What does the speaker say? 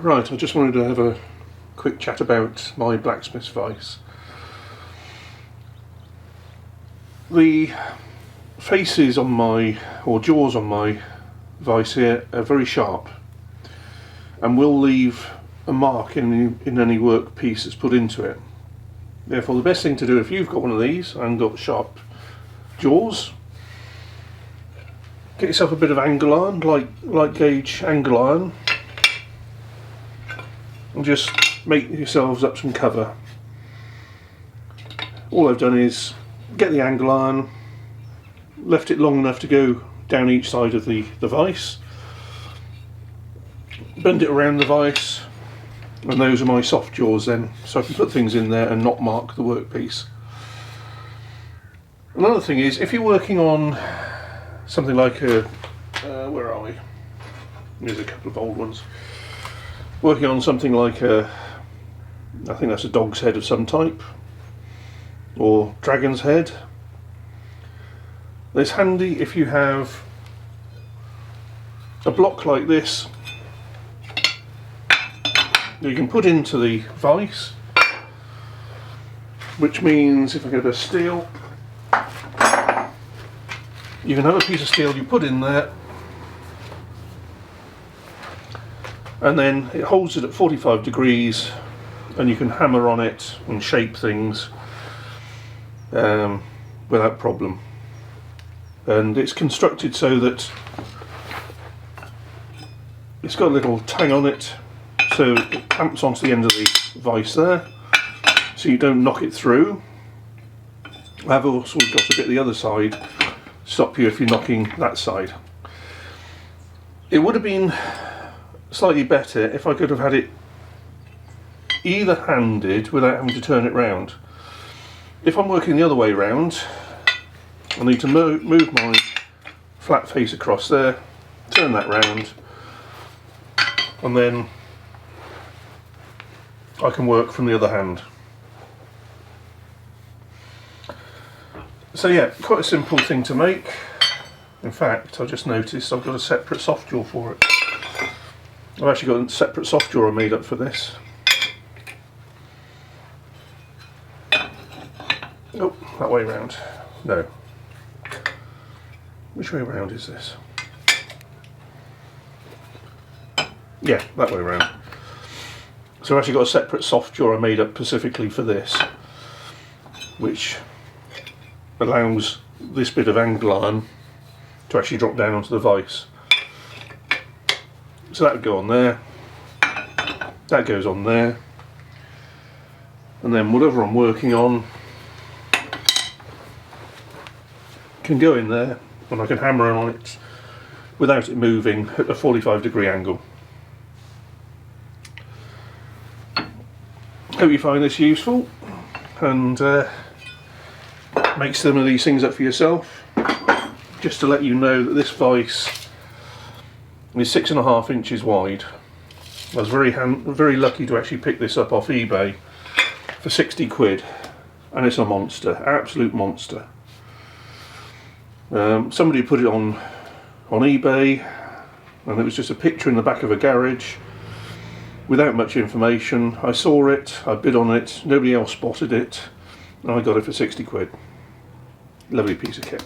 Right, I just wanted to have a quick chat about my Blacksmith vice. The faces on my, or jaws on my vice here are very sharp and will leave a mark in any workpiece that's put into it. Therefore the best thing to do if you've got one of these and got sharp jaws, get yourself a bit of angle iron, light gauge angle iron, and just make yourselves up some cover. All I've done is get the angle iron, left it long enough to go down each side of the vice, bend it around the vice, and those are my soft jaws then, so I can put things in there and not mark the workpiece. Another thing is, if you're working on something like a, where are we? Here's a couple of old ones. Working on something like a, I think that's a dog's head of some type, or dragon's head. It's handy if you have a block like this that you can put into the vice, which means if I get a steel, you can have a piece of steel you put in there, and then it holds it at 45 degrees and you can hammer on it and shape things without problem. And it's constructed so that it's got a little tang on it, so it clamps onto the end of the vice there, so you don't knock it through. I've also got a bit the other side, stop you if you're knocking that side. It would have been slightly better if I could have had it either handed without having to turn it round. If I'm working the other way round, I need to move my flat face across there, turn that round, and then I can work from the other hand. So yeah, quite a simple thing to make. In fact, I just noticed I've got a separate soft jaw for it. I've actually got a separate soft jaw I made up for this. Oh, that way round. No. Which way round is this? Yeah, that way round. So I've actually got a separate soft jaw I made up specifically for this, which allows this bit of angle iron to actually drop down onto the vice. So that would go on there, that goes on there, and then whatever I'm working on can go in there and I can hammer on it without it moving at a 45-degree angle. Hope you find this useful and make some of these things up for yourself. Just to let you know that this vice is 6.5 inches wide. I was very lucky to actually pick this up off eBay for 60 quid, and it's a monster, absolute monster. Somebody put it on eBay, and it was just a picture in the back of a garage without much information. I saw it, I bid on it, nobody else spotted it, and I got it for 60 quid. Lovely piece of kit.